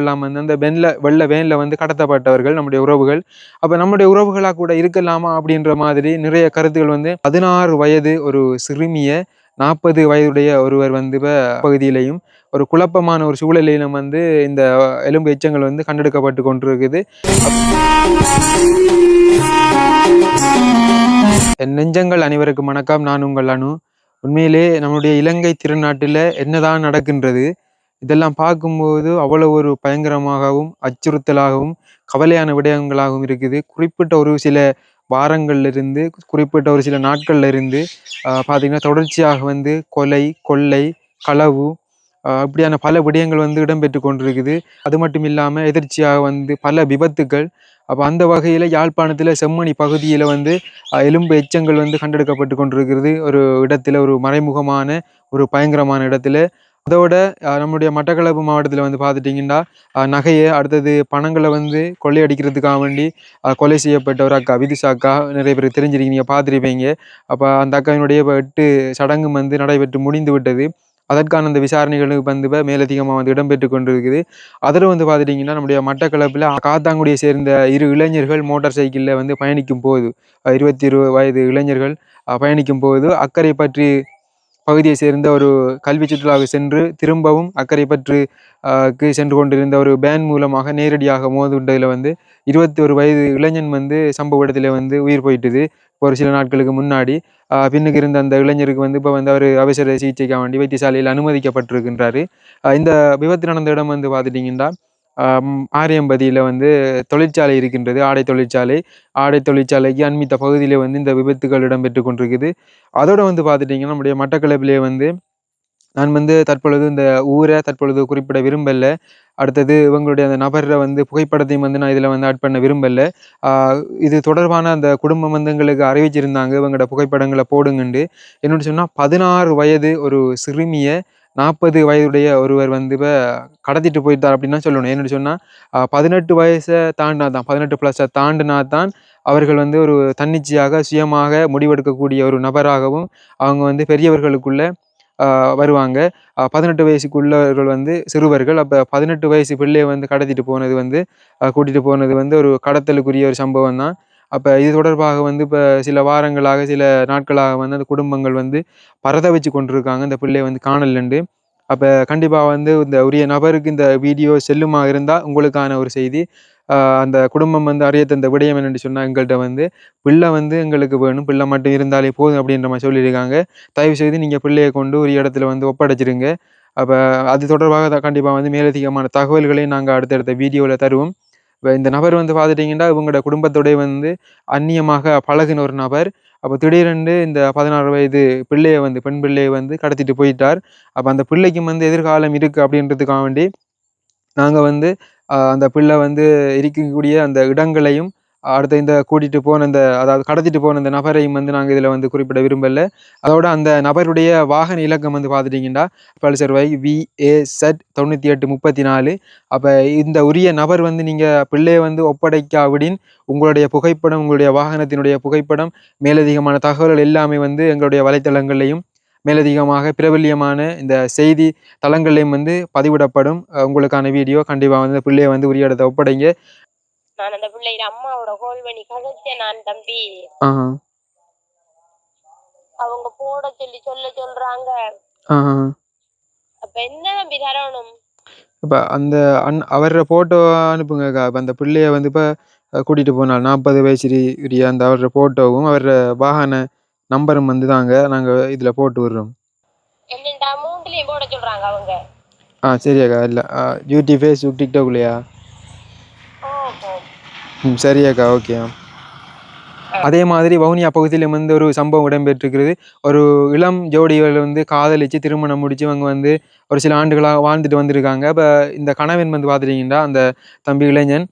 எல்லாம் வந்து அந்த வெள்ள வேன்ல வந்து கடத்தப்பட்டவர்கள் நம்முடைய உறவுகள். அப்ப நம்முடைய உறவுகளா கூட இருக்கலாமா அப்படின்ற மாதிரி நிறைய கருத்துக்கள் வந்து 16 வயது ஒரு சிறுமிய 40 வயதுடைய ஒருவர் வந்து பகுதியிலையும் ஒரு குழப்பமான ஒரு சூழலிலும் வந்து இந்த எலும்பு எச்சங்கள் வந்து கண்டெடுக்கப்பட்டு கொண்டிருக்குது. என் நெஞ்சங்கள் அனைவருக்கும் வணக்கம். நான் உங்கள் அனு. உண்மையிலே நம்முடைய இலங்கை திருநாட்டில் என்னதான் நடக்கின்றது, இதெல்லாம் பார்க்கும்போது அவ்வளவு ஒரு பயங்கரமாகவும் அச்சுறுத்தலாகவும் கவலையான விடயங்களாகவும் இருக்குது. குறிப்பிட்ட ஒரு சில வாரங்கள்ல இருந்து குறிப்பிட்ட ஒரு சில நாட்கள்ல இருந்து பார்த்தீங்கன்னா தொடர்ச்சியாக வந்து கொலை, கொள்ளை, களவு இப்படியான பல விடயங்கள் வந்து இடம்பெற்று கொண்டிருக்குது. அது மட்டும் இல்லாமல் எதிர்ச்சியாக வந்து பல விபத்துக்கள். அப்போ அந்த வகையில் யாழ்ப்பாணத்தில் செம்மணி பகுதியில் வந்து எலும்பு எச்சங்கள் வந்து கண்டெடுக்கப்பட்டு கொண்டிருக்கிறது. ஒரு இடத்துல ஒரு மறைமுகமான ஒரு பயங்கரமான இடத்துல. அதோட நம்முடைய மட்டக்களப்பு மாவட்டத்தில் வந்து பார்த்துட்டிங்கன்னா நகையை அடுத்தது பணங்களை வந்து கொள்ளையடிக்கிறதுக்காக வேண்டி கொலை செய்யப்பட்ட ஒரு அக்கா விதிஷா அக்கா நிறைய பேர் தெரிஞ்சிருக்கீங்க, பார்த்துருப்பீங்க. அப்போ அந்த அக்காவினுடைய 8 சடங்கு வந்து நடைபெற்று முடிந்து விட்டது. அதற்கான அந்த விசாரணைகளுக்கு வந்து மேலதிகமாக வந்து இடம்பெற்று கொண்டிருக்குது. அதில் வந்து பார்த்துட்டிங்கன்னா நம்முடைய மட்டக்களப்பில் காத்தாங்குடியை சேர்ந்த 2 இளைஞர்கள் மோட்டார் சைக்கிளில் வந்து பயணிக்கும் போது 22 வயது இளைஞர்கள் பயணிக்கும் போது அக்கறை பற்றி பகுதியை சேர்ந்த ஒரு கல்வி சுற்றுலாவுக்கு சென்று திரும்பவும் அக்கறை பற்று சென்று கொண்டிருந்த ஒரு பேன் மூலமாக நேரடியாக மோதுண்டதில் வந்து 21 வயது இளைஞன் வந்து சம்பவ இடத்துல வந்து உயிர் போயிட்டுது. ஒரு சில நாட்களுக்கு முன்னாடி பின்னுக்கு இருந்த அந்த இளைஞருக்கு வந்து இப்போ வந்து அவர் அவசர சிகிச்சைக்காக வேண்டி வைத்தியசாலையில் அனுமதிக்கப்பட்டிருக்கின்றாரு. இந்த விபத்து நடந்த இடம் வந்து பார்த்துட்டிங்கன்னா ஆரியம்பதியில் வந்து தொழிற்சாலை இருக்கின்றது, ஆடை தொழிற்சாலை. ஆடை தொழிற்சாலைக்கு அண்மித்த பகுதியிலே வந்து இந்த விபத்துகள் இடம்பெற்று கொண்டிருக்குது. அதோட வந்து பார்த்துட்டிங்கன்னா நம்முடைய மட்டக்களப்பிலே வந்து நான் வந்து தற்பொழுது இந்த ஊரை தற்பொழுது குறிப்பிட விரும்பல. அடுத்தது இவங்களுடைய அந்த நபரை வந்து புகைப்படத்தையும் வந்து நான் இதில் வந்து ஆட் பண்ண விரும்பல. இது தொடர்பான அந்த குடும்பம் வந்து எங்களுக்கு அறிவிச்சிருந்தாங்க, இவங்களோட புகைப்படங்களை போடுங்கண்டு. என்னோட சொன்னால் 16 வயது ஒரு சிறுமியை 40 வயதுடைய ஒருவர் வந்து இப்போ கடத்திட்டு போயிட்டார் அப்படின்னு தான் சொல்லணும். என்னென்னு சொன்னால் 18 வயசை தாண்டினா தான் 18+ தாண்டினா தான் அவர்கள் வந்து ஒரு தன்னிச்சையாக சுயமாக முடிவெடுக்கக்கூடிய ஒரு நபராகவும் அவங்க வந்து பெரியவர்களுக்குள்ள வருவாங்க. 18 வயசுக்குள்ளவர்கள் வந்து சிறுவர்கள். அப்போ 18 வயசு பிள்ளையை வந்து கடத்திட்டு போனது வந்து கூட்டிகிட்டு போனது வந்து ஒரு கடத்தலுக்குரிய ஒரு சம்பவம் தான். அப்போ இது தொடர்பாக வந்து இப்போ சில வாரங்களாக சில நாட்களாக வந்து அந்த குடும்பங்கள் வந்து பரதவிச்சு கொண்டிருக்காங்க இந்த பிள்ளையை வந்து காணலண்டு. அப்போ கண்டிப்பாக வந்து இந்த உரிய நபருக்கு இந்த வீடியோ செல்லுமா இருந்தால் உங்களுக்கான ஒரு செய்தி. அந்த குடும்பம் வந்து அறிய தந்த விடயம் என்னென்னு சொன்னால் எங்கள்கிட்ட வந்து பிள்ளை வந்து எங்களுக்கு வேணும், பிள்ளை மட்டும் இருந்தாலே போதும் அப்படின்ற மாதிரி சொல்லியிருக்காங்க. தயவு செய்து நீங்கள் பிள்ளையை கொண்டு ஒரு இடத்துல வந்து ஒப்படைச்சிருங்க. அப்போ அது தொடர்பாக கண்டிப்பாக வந்து மேலதிகமான தகவல்களையும் நாங்கள் அடுத்தடுத்த வீடியோவில் தருவோம். இப்போ இந்த நபர் வந்து பார்த்துட்டிங்கன்னா இவங்களோட குடும்பத்தோடைய வந்து அந்நியமாக பழகின ஒரு நபர். அப்போ திடீரென்று இந்த 16 வயது பிள்ளையை வந்து பெண் பிள்ளையை வந்து கடத்திட்டு போயிட்டார். அப்போ அந்த பிள்ளைக்கும் வந்து எதிர்காலம் இருக்குது அப்படின்றதுக்காக வேண்டி நாங்கள் வந்து அந்த பிள்ளை வந்து இருக்கக்கூடிய அந்த இடங்களையும் அடுத்த இந்த கூட்டிகிட்டு போன இந்த அதாவது கடத்திட்டு போன இந்த நபரையும் வந்து நாங்கள் இதில் வந்து குறிப்பிட விரும்பலை. அதோட அந்த நபருடைய வாகன இலக்கம் வந்து பார்த்துட்டிங்கன்னா பல்சர் VAZ 9834. அப்போ இந்த உரிய நபர் வந்து நீங்கள் பிள்ளையை வந்து ஒப்படைக்காவிடின் உங்களுடைய புகைப்படம், உங்களுடைய வாகனத்தினுடைய புகைப்படம், மேலதிகமான தகவல்கள் எல்லாமே வந்து எங்களுடைய வலைத்தளங்களையும் மேலதிகமாக பிரபல்யமான இந்த செய்தி தளங்களையும் வந்து பதிவிடப்படும். உங்களுக்கான வீடியோ கண்டிப்பாக வந்து பிள்ளையை வந்து உரிய இடத்தை ஒப்படைங்க. நான் அந்த பிள்ளையில அம்மாவோட கோல் பண்ணி கதைச்சேன் நான் தம்பி. அவங்க போட சொல்றாங்க. அப்ப என்ன தம்பி தரணும்? இப்ப அந்த அவர போட்டோ அனுப்புங்கக்கா. இப்ப அந்த பிள்ளைய வந்து இப்ப கூட்டிட்டு போனால் 40 வயசு அந்த அவர போட்டோவும் அவர வாகன நம்பரும் வந்து தாங்க நாங்க இதுல போட்டு விடுறோம். என்னடா மூணுலயும் போட சொல்றாங்க அவங்க. சரியாக்கா. இல்ல யூடியூப், ஃபேஸ்புக், டிக்டாக்லையா? சரியாக்கா. ஓகே. அதே மாதிரி வவுனியா பகுதியிலும் வந்து ஒரு சம்பவம் இடம்பெற்றிருக்கிறது. ஒரு இளம் ஜோடிகள் வந்து காதலிச்சு திருமணம் முடிச்சு இவங்க வந்து ஒரு சில ஆண்டுகளாக வாழ்ந்துட்டு வந்திருக்காங்க. இப்போ இந்த கணவன் வந்து பார்த்துட்டிங்கன்னா அந்த தம்பி இளைஞன்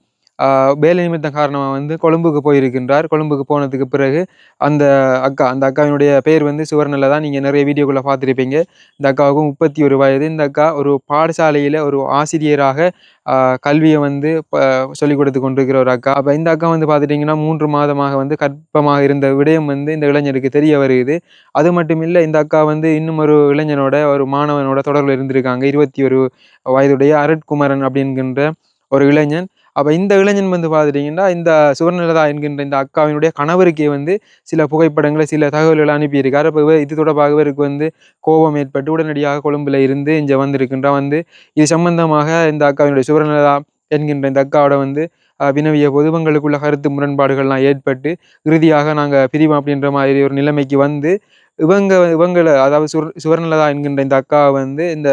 வேலை நிமித்தம் காரணமாக வந்து கொழும்புக்கு போயிருக்கின்றார். கொழும்புக்கு போனதுக்கு பிறகு அந்த அந்த அக்காவினுடைய பெயர் வந்து சுவர்ணலதா. நீங்கள் நிறைய வீடியோக்குள்ளே பார்த்துருப்பீங்க. இந்த அக்காவுக்கு 31 வயது. இந்த அக்கா ஒரு பாடசாலையில் ஒரு ஆசிரியராக கல்வியை வந்து சொல்லிக் கொடுத்து கொண்டிருக்கிற ஒரு அக்கா. அப்போ இந்த அக்கா வந்து பார்த்துட்டிங்கன்னா 3 மாதமாக வந்து கர்ப்பமாக இருந்த விடயம் வந்து இந்த இளைஞருக்கு தெரிய வருகிறது. அது மட்டும் இல்லை, இந்த அக்கா வந்து இன்னும் ஒரு இளைஞனோட ஒரு மாணவனோட தொடர்பில் இருந்திருக்காங்க. 21 வயதுடைய அருட்குமரன் அப்படின்கின்ற ஒரு இளைஞன். அப்போ இந்த இளைஞன் வந்து பார்த்துட்டிங்கன்னா இந்த சுவர்ணலதா என்கின்ற இந்த அக்காவினுடைய கணவருக்கே வந்து சில புகைப்படங்களை சில தகவல்களை அனுப்பியிருக்கார். அப்போ இது தொடர்பாக இவருக்கு வந்து கோபம் ஏற்பட்டு உடனடியாக கொழும்புல இருந்து இங்கே வந்திருக்கின்ற வந்து இது சம்பந்தமாக இந்த அக்காவினுடைய சுவர்ணலதா என்கின்ற இந்த அக்காவோட வந்து வினவிய போது இவங்களுக்குள்ள கருத்து முரண்பாடுகள்லாம் ஏற்பட்டு இறுதியாக நாங்கள் பிரிவோம் அப்படின்ற மாதிரி ஒரு நிலைமைக்கு வந்து இவங்களை அதாவது சுவர்ணலதா என்கின்ற இந்த அக்கா வந்து இந்த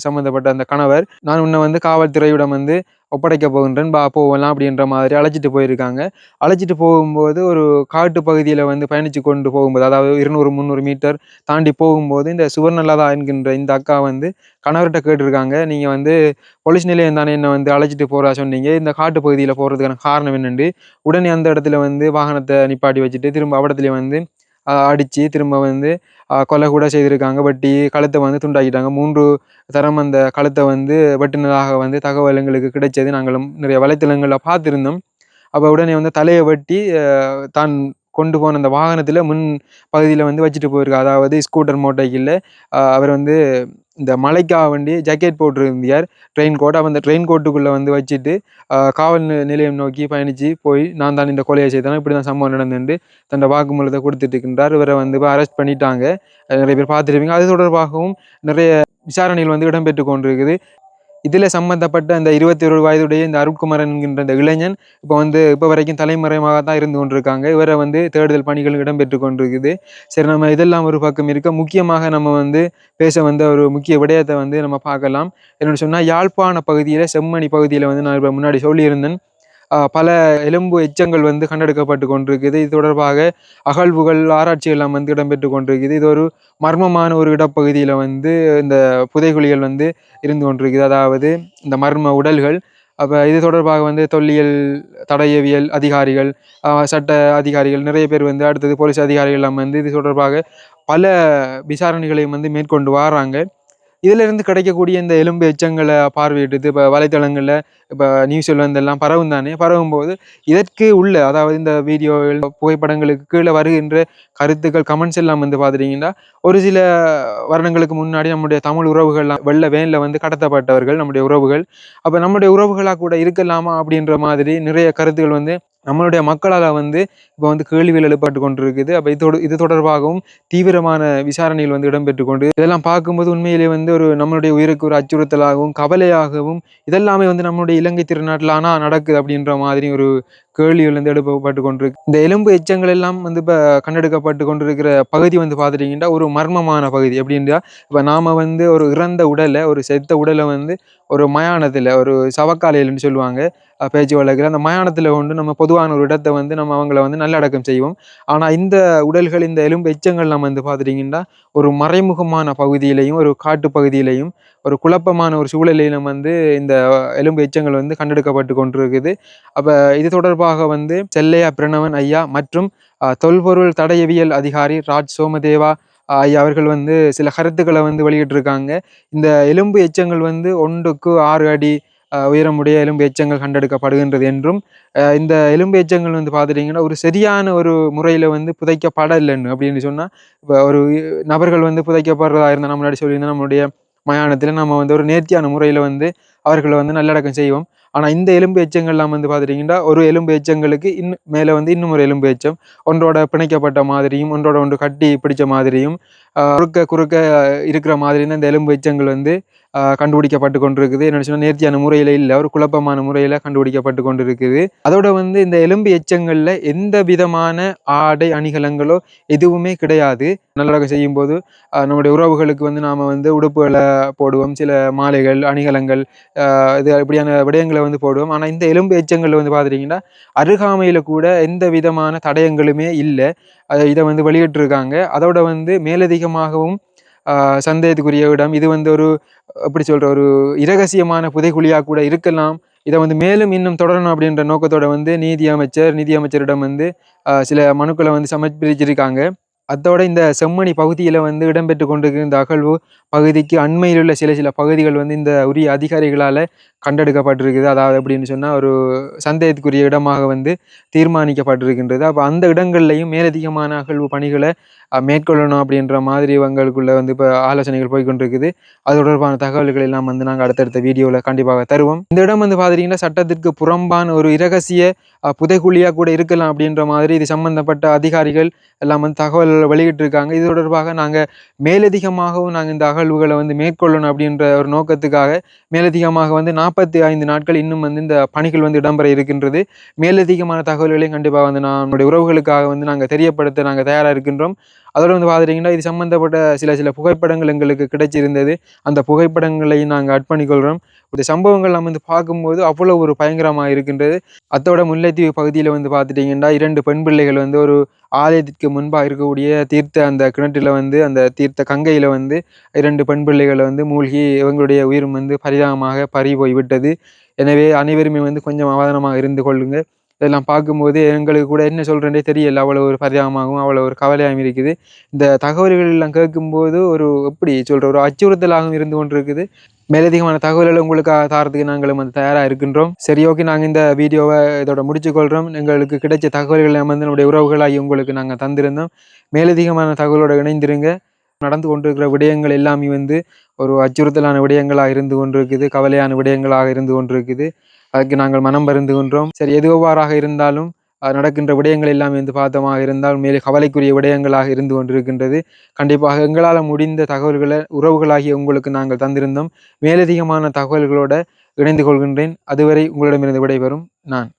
சம்மந்தப்பட்ட அந்த கணவர் நான் உன்னை வந்து காவல்துறையிடம் வந்து ஒப்படைக்க போகின்றேன், போகலாம் அப்படின்ற மாதிரி அழைச்சிட்டு போயிருக்காங்க. அழைச்சிட்டு போகும்போது ஒரு காட்டு பகுதியில் வந்து பயணித்து கொண்டு போகும்போது, அதாவது 200-300 மீட்டர் தாண்டி போகும்போது இந்த சுவர்ணலதா என்கின்ற இந்த அக்கா வந்து கணவர்கிட்ட கேட்டிருக்காங்க, நீங்கள் வந்து போலீஸ் நிலையம் தானே என்னை வந்து அழைச்சிட்டு போகிறா சொன்னீங்க, இந்த காட்டு பகுதியில் போகிறதுக்கான காரணம் என்னென்று. உடனே அந்த இடத்துல வந்து வாகனத்தை நிப்பாட்டி வச்சுட்டு திரும்ப அவடத்துல வந்து அடித்து திரும்ப வந்து கொலை கூட செய்திருக்காங்க. வெட்டி கழுத்தை வந்து துண்டாக்கிட்டாங்க. 3 தரம் அந்த கழுத்தை வந்து வெட்டினதாக வந்து தகவல் எங்களுக்கு கிடைச்சது. நாங்களும் நிறைய வலைத்தளங்களில் பார்த்துருந்தோம். அப்போ உடனே வந்து தலையை வெட்டி தான் கொண்டு போன அந்த வாகனத்தில் முன் பகுதியில் வந்து வச்சுட்டு போயிருக்கார். அதாவது ஸ்கூட்டர் மோட்டோக்கில் அவர் வந்து இந்த மலைக்காக வேண்டி ஜாக்கெட் போட்டிருந்தார், ட்ரெயின் கோட். அப்போ அந்த ட்ரெயின் கோட்டுக்குள்ளே வந்து வச்சுட்டு காவல் நிலையம் நோக்கி பயணித்து போய் நான் தான் இந்த கொலையை செய்தேன், இப்படி தான் சம்பவம் நடந்துட்டு தன்னோட வாக்குமூலத்தை கொடுத்துட்டு இருக்கின்றார். இவரை வந்து அரெஸ்ட் பண்ணிட்டாங்க. நிறைய பேர் பார்த்துருப்பீங்க. அது தொடர்பாகவும் நிறைய விசாரணைகள் வந்து இடம்பெற்று கொண்டிருக்குது. இதில் சம்பந்தப்பட்ட அந்த 21 வயதுடைய இந்த அருட்குமரன் என்கின்ற இந்த இளைஞன் இப்போ வரைக்கும் தலைமறைவாக தான் இருந்து கொண்டிருக்காங்க. இவரை வந்து தேடுதல் பணிகள் இடம்பெற்று கொண்டிருக்குது. சரி, நம்ம இதெல்லாம் ஒரு பக்கம் இருக்க, முக்கியமாக நம்ம வந்து பேச வந்த ஒரு முக்கிய விடயத்தை வந்து நம்ம பார்க்கலாம். என்னென்னு சொன்னால், யாழ்ப்பாண பகுதியில் செம்மணி பகுதியில் வந்து நான் இப்போ முன்னாடி சொல்லியிருந்தேன், பல எலும்பு எச்சங்கள் வந்து கண்டெடுக்கப்பட்டு கொண்டிருக்குது. இது தொடர்பாக அகழ்வுகள் ஆராய்ச்சிகள்லாம் வந்து இடம்பெற்று கொண்டிருக்குது. இது ஒரு மர்மமான ஒரு இடப்பகுதியில் வந்து இந்த புதைகுழிகள் வந்து இருந்து கொண்டிருக்குது, அதாவது இந்த மர்ம உடல்கள். அப்போ இது தொடர்பாக வந்து தொல்லியல் தடயவியல் அதிகாரிகள், சட்ட அதிகாரிகள் நிறைய பேர் வந்து, அடுத்தது போலீஸ் அதிகாரிகள் எல்லாம் வந்து இது தொடர்பாக பல விசாரணைகளையும் வந்து மேற்கொண்டு வராங்க. இதிலிருந்து கிடைக்கக்கூடிய இந்த எலும்பு எச்சங்களை பார்வையிட்டு இப்போ வலைத்தளங்களில் இப்போ நியூஸில் வந்து எல்லாம் பரவும் தானே. பரவும்போது இதற்கு உள்ள, அதாவது இந்த வீடியோவில் புகைப்படங்களுக்கு கீழே வருகின்ற கருத்துக்கள் கமெண்ட்ஸ் எல்லாம் வந்து பார்த்துட்டிங்கன்னா, ஒரு சில வருடங்களுக்கு முன்னாடி நம்முடைய தமிழ் உறவுகள்லாம் வெள்ள வேனில் வந்து கடத்தப்பட்டவர்கள் நம்முடைய உறவுகள். அப்போ நம்முடைய உறவுகளாக கூட இருக்கலாமா அப்படின்ற மாதிரி நிறைய கருத்துக்கள் வந்து நம்மளுடைய மக்களால் வந்து இப்போ வந்து கேள்விகள் எழுப்பப்பட்டு கொண்டிருக்குது. அப்போ இது தொடர்பாகவும் தீவிரமான விசாரணைகள் வந்து இடம்பெற்று கொண்டு, இதெல்லாம் பார்க்கும்போது உண்மையிலே வந்து ஒரு நம்மளுடைய உயிருக்கு ஒரு அச்சுறுத்தலாகவும் கவலையாகவும் இதெல்லாமே வந்து நம்மளுடைய இலங்கை திருநாட்டில் ஆனால் நடக்குது அப்படின்ற மாதிரி ஒரு கேள்விகள் வந்து எழுப்பப்பட்டு கொண்டிருக்கு. இந்த எலும்பு எச்சங்கள் எல்லாம் வந்து இப்போ கண்டெடுக்கப்பட்டு கொண்டிருக்கிற பகுதி வந்து பார்த்துட்டிங்கன்னா ஒரு மர்மமான பகுதி. எப்படின்றா, இப்போ நாம் வந்து ஒரு இறந்த உடலை, ஒரு செத்த உடலை வந்து ஒரு மயானத்தில், ஒரு சவக்காலையில்னு சொல்லுவாங்க பேச்சு வழக்கில், அந்த மயானத்தில் கொண்டு நம்ம பொதுவான ஒரு இடத்தை வந்து நம்ம அவங்கள வந்து நல்லடக்கம் செய்வோம். ஆனால் இந்த உடல்கள், இந்த எலும்பு எச்சங்கள்லாம் வந்து பார்த்துட்டிங்கன்னா ஒரு மறைமுகமான பகுதியிலையும் ஒரு காட்டு பகுதியிலையும் ஒரு குழப்பமான ஒரு சூழலிலும் வந்து இந்த எலும்பு எச்சங்கள் வந்து கண்டெடுக்கப்பட்டு கொண்டிருக்குது. அப்போ இது தொடர்பாக வந்து செல்லையா பிரணவன் ஐயா மற்றும் தொல்பொருள் தடயவியல் அதிகாரி ராஜ் சோமதேவா ஐயா அவர்கள் வந்து சில கருத்துக்களை வந்து வெளியிட்டிருக்காங்க. இந்த எலும்பு எச்சங்கள் வந்து 1க்கு 6 அடி உயரமுடைய எலும்பு எச்சங்கள் கண்டெடுக்கப்படுகின்றது என்றும், இந்த எலும்பு எச்சங்கள் வந்து பார்த்துட்டிங்கன்னா ஒரு சரியான ஒரு முறையில் வந்து புதைக்கப்படலைன்னு அப்படின்னு சொன்னால், இப்போ ஒரு நபர்கள் வந்து புதைக்கப்படுறதா இருந்தால் நம்ம முன்னாடி சொல்லியிருந்தால் நம்மளுடைய மயானத்தில் நம்ம வந்து ஒரு நேர்த்தியான முறையில் வந்து அவர்களை வந்து நல்லடக்கம் செய்வோம். ஆனால் இந்த எலும்பு எச்சங்கள்லாம் வந்து பார்த்துட்டிங்கன்னா ஒரு எலும்பு எச்சங்களுக்கு மேலே வந்து இன்னும் ஒரு எலும்பு எச்சம் ஒன்றோட பிணைக்கப்பட்ட மாதிரியும் ஒன்றோட ஒன்று கட்டி பிடிச்ச மாதிரியும் குறுக்க இருக்கிற மாதிரி தான் இந்த எலும்பு எச்சங்கள் வந்து கண்டுபிடிக்கப்பட்டு கொண்டிருக்குது. என்ன சொன்னால் நேர்த்தியான முறையில் இல்லை, ஒரு குழப்பமான முறையில் கண்டுபிடிக்கப்பட்டு கொண்டிருக்குது. அதோட வந்து இந்த எலும்பு எச்சங்களில் எந்த விதமான ஆடை அணிகலங்களோ எதுவுமே கிடையாது. நல்லடக்கம் செய்யும்போது நம்முடைய உறவுகளுக்கு வந்து நாம் வந்து உடுப்புகளை போடுவோம், சில மாலைகள் அணிகலங்கள் இது இப்படியான விடயங்களை வந்து போடுவோம். ஆனால் இந்த எலும்பு எச்சங்கள் வந்து பார்த்துட்டிங்கன்னா அருகாமையில் கூட எந்த விதமான தடயங்களுமே இல்லை. இதை வந்து வெளியிட்டிருக்காங்க. அதோட வந்து மேலதிகமாகவும் சந்தேகத்துக்குரிய இடம் இது வந்து ஒரு எப்படி சொல்கிற ஒரு இரகசியமான புதைக்குழியாக கூட இருக்கலாம் இதை வந்து மேலும் இன்னும் தொடரணும் அப்படின்ற நோக்கத்தோட வந்து நீதியமைச்சரிடம் வந்து சில மனுக்களை வந்து சமர்ப்பிச்சிருக்காங்க. அதோட இந்த செம்மணி பகுதியில் வந்து இடம்பெற்று கொண்டிருக்கிற இந்த அகழ்வு பகுதிக்கு அண்மையில் உள்ள சில பகுதிகள் வந்து இந்த உரிய அதிகாரிகளால் கண்டெடுக்கப்பட்டிருக்குது. அதாவது எப்படின்னு சொன்னால் ஒரு சந்தேகத்துக்குரிய இடமாக வந்து தீர்மானிக்கப்பட்டிருக்கின்றது. அப்போ அந்த இடங்கள்லையும் மேலதிகமான அகழ்வு பணிகளை மேற்கொள்ளணும் அப்படின்ற மாதிரி இவங்களுக்குள்ள வந்து இப்போ ஆலோசனைகள் போய்கொண்டிருக்குது. அது தொடர்பான தகவல்கள் எல்லாம் வந்து நாங்கள் அடுத்தடுத்த வீடியோவில் கண்டிப்பாக தருவோம். இந்த இடம் வந்து பார்த்தீங்கன்னா சட்டத்திற்கு புறம்பான ஒரு இரகசிய புதைக்குழியாக கூட இருக்கலாம் அப்படின்ற மாதிரி இது சம்பந்தப்பட்ட அதிகாரிகள் எல்லாம் வந்து தகவல் வெளியிட்டிருக்காங்க. இது தொடர்பாக நாங்கள் மேலதிகமாகவும் நாங்கள் இந்த அகழ்வுகளை வந்து மேற்கொள்ளணும் அப்படின்ற ஒரு நோக்கத்துக்காக மேலதிகமாக வந்து 45 நாட்கள் இன்னும் வந்து இந்த பணிகள் வந்து இடம்பெற இருக்கின்றது. மேலதிகமான தகவல்களையும் கண்டிப்பாக வந்து நம்முடைய உறவுகளுக்காக வந்து நாங்கள் தெரியப்படுத்த நாங்கள் தயாராக இருக்கின்றோம். அதோடு வந்து பார்த்துட்டிங்கன்னா இது சம்மந்தப்பட்ட சில புகைப்படங்கள் எங்களுக்கு கிடைச்சிருந்தது. அந்த புகைப்படங்களையும் நாங்கள் ஆட் பண்ணிக்கொள்கிறோம். இந்த சம்பவங்கள் நம்ம வந்து பார்க்கும்போது அவ்வளோ ஒரு பயங்கரமாக இருக்கின்றது. அதோட முல்லைத்தீவு பகுதியில் வந்து பார்த்துட்டிங்கன்னா 2 பெண் பிள்ளைகள் வந்து ஒரு ஆலயத்திற்கு முன்பாக இருக்கக்கூடிய தீர்த்த அந்த கிணற்றில் வந்து அந்த தீர்த்த கங்கையில் வந்து 2 பெண் பிள்ளைகளை வந்து மூழ்கி இவங்களுடைய உயிரும் வந்து பரிதாபமாக பறி போய் விட்டது. எனவே அனைவருமே வந்து கொஞ்சம் அவதானமாக இருந்து கொள்ளுங்க. இதெல்லாம் பார்க்கும்போது எங்களுக்கு கூட என்ன சொல்கிறேன்னே தெரியல. அவ்வளோ ஒரு பரிதாபமாகவும் அவ்வளோ ஒரு கவலையாகவும் இருக்குது. இந்த தகவல்கள் எல்லாம் கேட்கும்போது ஒரு எப்படி சொல்கிற ஒரு அச்சுறுத்தலாகவும் இருந்து கொண்டிருக்குது. மேலதிகமான தகவல்களை உங்களுக்காக தாரத்துக்கு நாங்களும் வந்து தயாராக இருக்கின்றோம். சரி, ஓகே, நாங்கள் இந்த வீடியோவை இதோட முடிச்சுக்கொள்கிறோம். எங்களுக்கு கிடைச்ச தகவல்களை வந்து நம்முடைய உறவுகளாகி உங்களுக்கு நாங்கள் தந்திருந்தோம். மேலதிகமான தகவலோடு இணைந்திருங்க. நடந்து கொண்டிருக்கிற விடயங்கள் எல்லாமே வந்து ஒரு அச்சுறுத்தலான விடயங்களாக இருந்து கொண்டிருக்குது, கவலையான விடயங்களாக இருந்து கொண்டிருக்குது. அதுக்கு நாங்கள் மனம் வருந்துகின்றோம். சரி, எதுவாறாக இருந்தாலும் நடக்கின்ற விடயங்கள் எல்லாமே வந்து பார்த்தமாக இருந்தால் மேலே கவலைக்குரிய விடயங்களாக இருந்து கொண்டிருக்கின்றது. கண்டிப்பாக எங்களால் முடிந்த தகவல்களை உறவுகளாகிய உங்களுக்கு நாங்கள் தந்திருந்தோம். மேலதிகமான தகவல்களோடு இணைந்து கொள்கின்றேன். அதுவரை உங்களிடமிருந்து விடைபெறும் நான்.